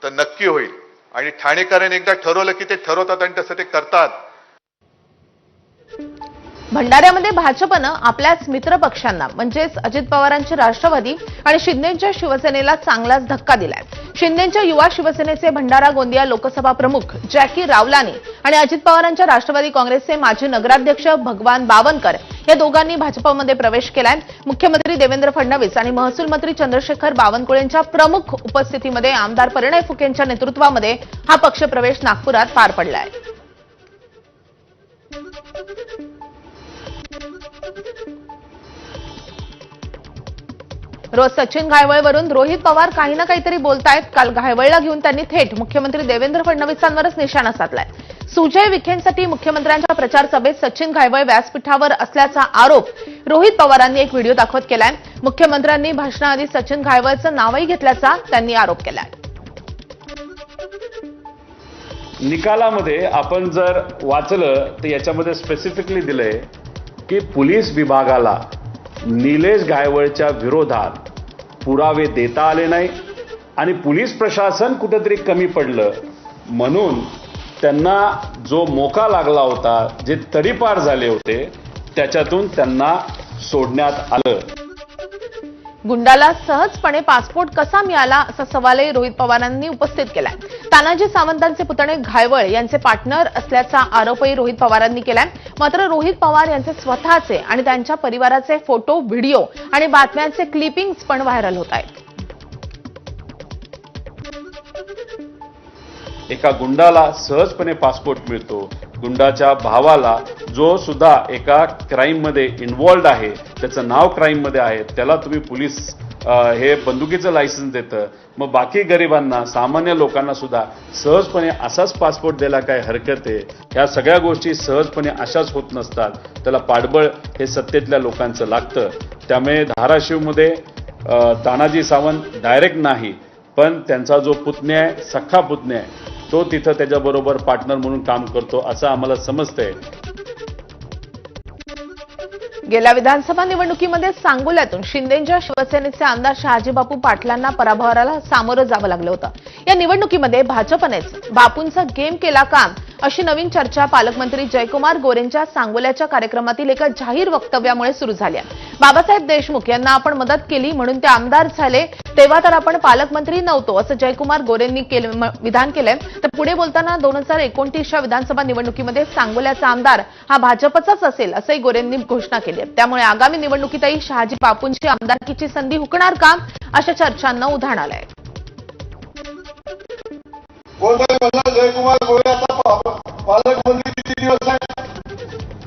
तर नक्की होईल आणि ठाणेकरांनी एकदा ठरवलं की ते ठरवतात आणि तसं ते करतात। भंडाऱ्यामध्ये भाजपनं आपल्याच मित्र पक्षांना म्हणजेच अजित पवारांची राष्ट्रवादी आणि शिंदेंच्या शिवसेनेला चांगलाच धक्का दिलाय। शिंदेंच्या युवा शिवसेनेचे भंडारा गोंदिया लोकसभा प्रमुख जॅकी रावलानी आणि अजित पवारांच्या राष्ट्रवादी काँग्रेसचे माजी नगराध्यक्ष भगवान बावनकर या दोघांनी भाजपमध्ये प्रवेश केलाय। मुख्यमंत्री देवेंद्र फडणवीस आणि महसूल मंत्री चंद्रशेखर बावनकुळेंच्या प्रमुख उपस्थितीमध्ये आमदार परिणय फुकेंच्या नेतृत्वामध्ये हा पक्षप्रवेश नागपुरात पार पडलाय। रोज सचिन घायवळवरून रोहित पवार काही ना काहीतरी बोलतायत। काल घायवळला घेऊन त्यांनी थेट मुख्यमंत्री देवेंद्र फडणवीसांवरच निशाणा साधलाय। सुजय विखेंसाठी मुख्यमंत्र्यांच्या प्रचार सभेत सचिन घायवळ व्यासपीठावर असल्याचा आरोप रोहित पवारांनी एक व्हिडिओ दाखवत केलाय। मुख्यमंत्र्यांनी भाषणाआधी सचिन घायवळचं नावही घेतल्याचा त्यांनी आरोप केलाय। निकालामध्ये आपण जर वाचलं तर याच्यामध्ये स्पेसिफिकली दिलंय की पोलीस विभागाला निलेश घायवळच्या विरोधात पुरावे देता आले नाही आणि पोलीस प्रशासन कुठेतरी कमी पडलं म्हणून त्यांना जो मोका लागला होता, जे तडीपार झाले होते, त्याच्यातून त्यांना सोडण्यात आलं। गुंडाला सहजपणे पासपोर्ट कसा मिळाला असा सवालही रोहित पवारांनी उपस्थित केलाय। तानाजी सावंतांचे पुतणे घायवळ यांचे पार्टनर असल्याचा आरोपही रोहित पवारांनी केलाय। मात्र रोहित पवार यांचे स्वतःचे आणि त्यांच्या परिवाराचे फोटो, व्हिडिओ आणि बातम्यांचे क्लिपिंग्स पण व्हायरल होत आहेत। एका गुंडाला सहजपणे पासपोर्ट मिळतो, गुंडाच्या भावाला जो सुद्धा एका क्राईममध्ये इन्व्हॉल्ड आहे, त्याचं नाव क्राईममध्ये आहे, त्याला तुम्ही पोलीस हे बंदुकीचं लायसन्स देतं, मग बाकी गरिबांना, सामान्य लोकांना सुद्धा सहजपणे असाच पासपोर्ट द्यायला काय हरकत आहे? ह्या सगळ्या गोष्टी सहजपणे अशाच होत नसतात, त्याला पाठबळ हे सत्तेतल्या लोकांचं लागतं। त्यामुळे धाराशिवमध्ये तानाजी सावंत डायरेक्ट नाही, पण त्यांचा जो पुतण्या आहे, सख्खा पुतण्या आहे, तो तिथं त्याच्याबरोबर पार्टनर म्हणून काम करतो असं आम्हाला समजतंय। गेल्या विधानसभा निवडणुकीमध्ये सांगोल्यातून शिंदेंच्या शिवसेनेचे आमदार शहाजीबापू पाटलांना पराभवाला सामोरं जावं लागलं होतं। या निवडणुकीमध्ये भाजपनेच बापूंचा गेम केला काम अशी नवीन चर्चा पालकमंत्री जयकुमार गोरेंच्या सांगोल्याच्या कार्यक्रमातील एका जाहीर वक्तव्यामुळे सुरू झाली आहे। बाबासाहेब देशमुख यांना आपण मदत केली म्हणून ते आमदार झाले, तेव्हा तर आपण पालकमंत्री नव्हतो असं जयकुमार गोरेंनी विधान केलंय। तर पुढे बोलताना 2029च्या विधानसभा निवडणुकीमध्ये सांगोल्याचा आमदार हा भाजपचाच असेल असंही गोरेंनी घोषणा केली आहे। त्यामुळे आगामी निवडणुकीतही शहाजी बापूंची आमदारकीची संधी हुकणार का अशा चर्चांना उधाण आलंय। जयकुमार गोरे आता पालकमंत्री किती दिवस आहे?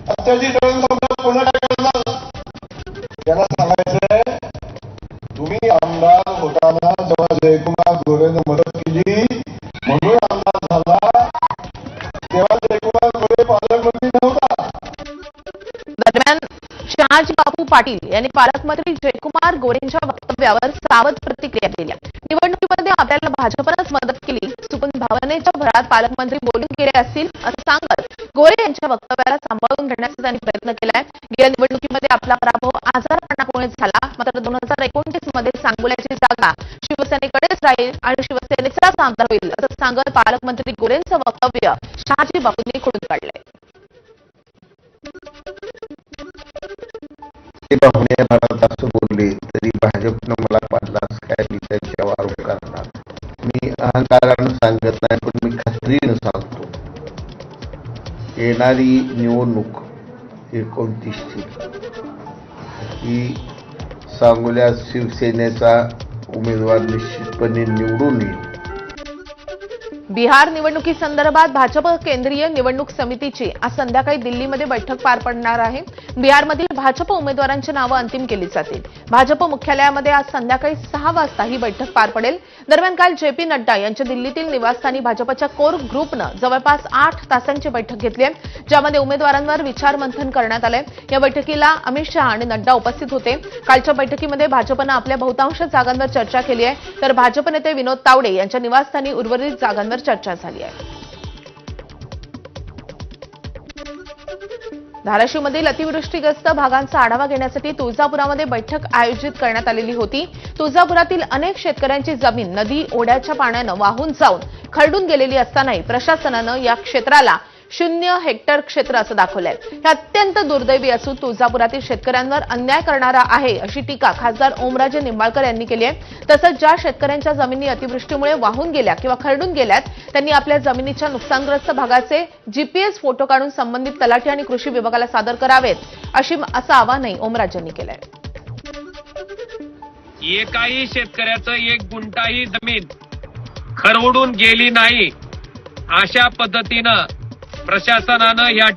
अत्याची पुन्हा काय करणार? त्यांना सांगायचंय तुम्ही आमदार होताना जेव्हा जयकुमार गोरेने मदत केली म्हणून आमदार झाला, तेव्हा जयकुमार गोरे पालकमंत्री नव्हता। दरम्यान शहाजी बापू पाटील यांनी पालकमंत्री जयकुमार गोरेंच्या वक्तव्यावर सावध प्रतिक्रिया दिली। निवडणुकीमध्ये आपल्याला भाजपनंच मदत केली, चुकून भावनेच्या भरात पालकमंत्री बोलून गेले असतील असं सांगत गोरे यांच्या वक्तव्याला सांभाळून घेण्याचा त्यांनी प्रयत्न केलाय। गेल्या निवडणुकीमध्ये आपला पराभव आजारपणामुळे झाला, मात्र 2029 मध्ये सांगोल्याची जागा शिवसेनेकडेच राहील आणि शिवसेनेचाच आमदार होईल असं सांगत पालकमंत्री गोरेंचं वक्तव्य शहाजी बापूंनी खोडून काढलंय। पाहुणे मला असं बोलले तरी भाजपनं मला पाडलाच काय, मी त्यांच्यावर आरोप करणार? मी अहंकारानं सांगत नाही, पण मी खात्रीनं सांगतो येणारी निवडणूक 29ची ही सांगोल्यात शिवसेनेचा उमेदवार निश्चितपणे निवडून येईल। बिहार निवडणुकीसंदर्भात भाजप केंद्रीय निवडणूक समितीची आज संध्याकाळी दिल्लीमध्ये बैठक पार पडणार आहे। बिहारमधील भाजप उमेदवारांची नावं अंतिम केली जातील। भाजप मुख्यालयामध्ये आज संध्याकाळी 6 वाजता ही बैठक पार पडेल। दरम्यान काल JP नड्डा यांच्या दिल्लीतील निवासस्थानी भाजपच्या कोर ग्रुपनं जवळपास 8 तासांची बैठक घेतली आहे, ज्यामध्ये उमेदवारांवर विचारमंथन करण्यात आलंय। या बैठकीला अमित शहा आणि नड्डा उपस्थित होते। कालच्या बैठकीमध्ये भाजपनं आपल्या बहुतांश जागांवर चर्चा केली आहे, तर भाजप नेते विनोद तावडे यांच्या निवासस्थानी उर्वरित जागांवर चर्चा झाली आहे। धाराशिवमधील अतिवृष्टीग्रस्त भागांचा आढावा घेण्यासाठी तुळजापुरामध्ये बैठक आयोजित करण्यात आलेली होती. तुळजापुरातील अनेक शेतकऱ्यांची जमीन नदी ओढ्याच्या पाण्यानं वाहून जाऊन खरडून गेलेली असतानाही प्रशासनानं या क्षेत्राला 0 हेक्टर क्षेत्र असं दाखवलंय. हे अत्यंत दुर्दैवी असून तुळजापुरातील शेतकऱ्यांवर अन्याय करणारा आहे अशी टीका खासदार ओमराजे निंबाळकर यांनी केली आहे. तसंच ज्या शेतकऱ्यांच्या जमिनी अतिवृष्टीमुळे वाहून गेल्या किंवा खरडून गेल्यात त्यांनी आपल्या जमिनीच्या नुकसानग्रस्त भागाचे जीपीएस फोटो काढून संबंधित तलाठी आणि कृषी विभागाला सादर करावेत असं आवाहनही ओमराजेंनी केलंय. एकाही शेतकऱ्याचं 1 गुंठाही जमीन खरवडून गेली नाही अशा पद्धतीनं प्रशासनानं या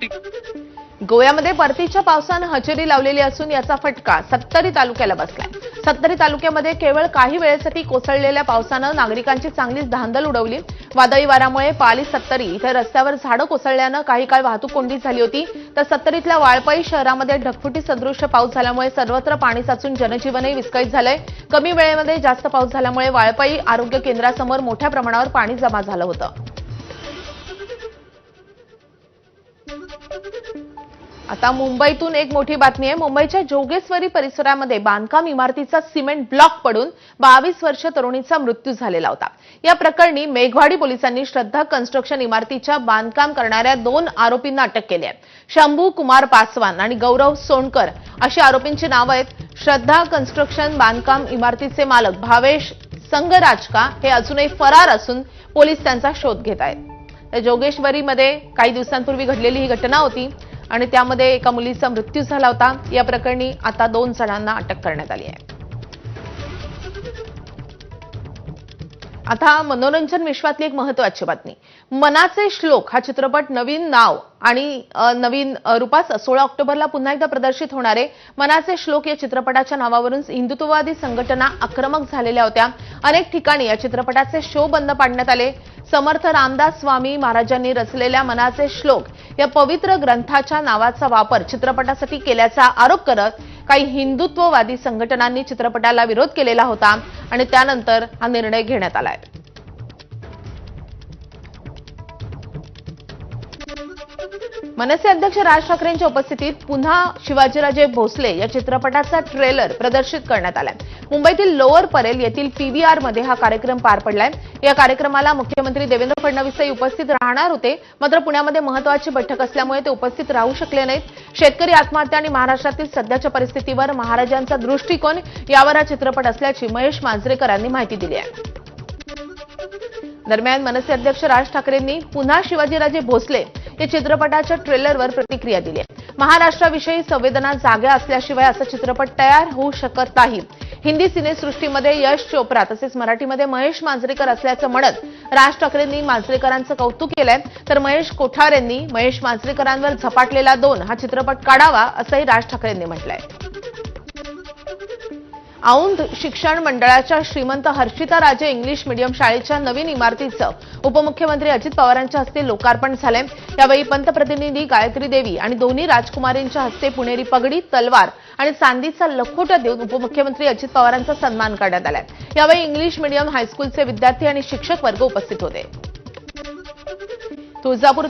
गोव्यामध्ये परतीच्या पावसानं हजेरी लावलेली असून याचा फटका सत्तरी तालुक्याला बसलाय. सत्तरी तालुक्यामध्ये केवळ काही वेळेसाठी कोसळलेल्या पावसानं नागरिकांची चांगलीच धांदल उडवली. वादळी वाऱ्यामुळे पाली सत्तरी इथे रस्त्यावर झाडं कोसळल्यानं काही काळ वाहतूक कोंडी झाली होती. तर सत्तरीतल्या वाळपई शहरामध्ये ढगफुटी सदृश्य पाऊस झाल्यामुळे सर्वत्र पाणी साचून जनजीवनही विस्कळीत झालंय. कमी वेळेमध्ये जास्त पाऊस झाल्यामुळे वाळपई आरोग्य केंद्रासमोर मोठ्या प्रमाणावर पाणी जमा झालं होतं. आता मुंबईतून एक मोठी बातमी आहे. मुंबईच्या जोगेश्वरी परिसरामध्ये बांधकाम इमारतीचा सिमेंट ब्लॉक पडून 22 वर्ष तरुणीचा मृत्यू झालेला होता. या प्रकरणी मेघवाडी पोलिसांनी श्रद्धा कन्स्ट्रक्शन इमारतीच्या बांधकाम करणाऱ्या 2 आरोपींना अटक केली आहे. शंभू कुमार पासवान आणि गौरव सोनकर अशी आरोपींची नावं आहेत. श्रद्धा कन्स्ट्रक्शन बांधकाम इमारतीचे मालक भावेश संगराजका हे अजूनही फरार असून पोलीस त्यांचा शोध घेत आहेत. जोगेश्वरीमध्ये काही दिवसांपूर्वी घडलेली ही घटना होती आणि त्यामध्ये एका मुलीचा मृत्यू झाला होता. या प्रकरणी आता 2 जणांना अटक करण्यात आली आहे. आता मनोरंजन विश्वातली एक महत्त्वाची बातमी. मनाचे श्लोक हा चित्रपट नवीन नाव आणि नवीन रूपात 16 ऑक्टोबरला पुन्हा एकदा प्रदर्शित होणारे. मनाचे श्लोक या चित्रपटाच्या नावावरून हिंदुत्ववादी संघटना आक्रमक झालेल्या होत्या. अनेक ठिकाणी या चित्रपटाचे शो बंद पाडण्यात आले. समर्थ रामदास स्वामी महाराजांनी रचलेल्या मनाचे श्लोक या पवित्र ग्रंथाच्या नावाचा वापर चित्रपटासाठी केल्याचा आरोप करत काही हिंदुत्ववादी संघटनांनी चित्रपटाला विरोध केलेला होता आणि त्यानंतर हा निर्णय घेण्यात आलाय. मनसे अध्यक्ष राज ठाकरेंच्या उपस्थितीत पुन्हा शिवाजीराजे भोसले या चित्रपटाचा ट्रेलर प्रदर्शित करण्यात आलाय. मुंबईतील लोअर परेल येथील पीव्हीआर मध्ये हा कार्यक्रम पार पडलाय. या कार्यक्रमाला मुख्यमंत्री देवेंद्र फडणवीसही उपस्थित राहणार होते. मात्र पुण्यामध्ये महत्त्वाची बैठक असल्यामुळे ते उपस्थित राहू शकले नाहीत. शेतकरी आत्महत्या आणि महाराष्ट्रातील सध्याच्या परिस्थितीवर महाराजांचा दृष्टिकोन यावर हा चित्रपट असल्याची महेश मांजरेकर यांनी माहिती दिली आहे. दरम्यान मनसे अध्यक्ष राज ठाकरेंनी पुन्हा शिवाजीराजे भोसले या चित्रपटाच्या ट्रेलरवर प्रतिक्रिया दिली आहे. महाराष्ट्राविषयी संवेदना जाग्या असल्याशिवाय असा चित्रपट तयार होऊ शकत नाही. हिंदी सिनेसृष्टीमध्ये यश चोप्रा तसेच मराठीमध्ये महेश मांजरेकर असल्याचं म्हणत राज ठाकरेंनी मांजरेकरांचं कौतुक केलंय. तर महेश कोठार यांनी महेश मांजरेकरांवर झपाटलेला 2 हा चित्रपट काढावा असंही राज ठाकरेंनी म्हटलंय. औंध शिक्षण मंडळाच्या श्रीमंत हर्षिता राजे इंग्लिश मीडियम शाळेच्या नवीन इमारतीचं उपमुख्यमंत्री अजित पवारांच्या हस्ते लोकार्पण झालंय. यावेळी पंतप्रतिनिधी गायत्री देवी आणि दोन्ही राजकुमारींच्या हस्ते पुणेरी पगडी, तलवार आणि चांदीचा लखोटा देऊन उपमुख्यमंत्री अजित पवारांचा सन्मान करण्यात आलाय. यावेळी इंग्लिश मीडियम हायस्कूलचे विद्यार्थी आणि शिक्षक वर्ग उपस्थित होते. तुळजापूर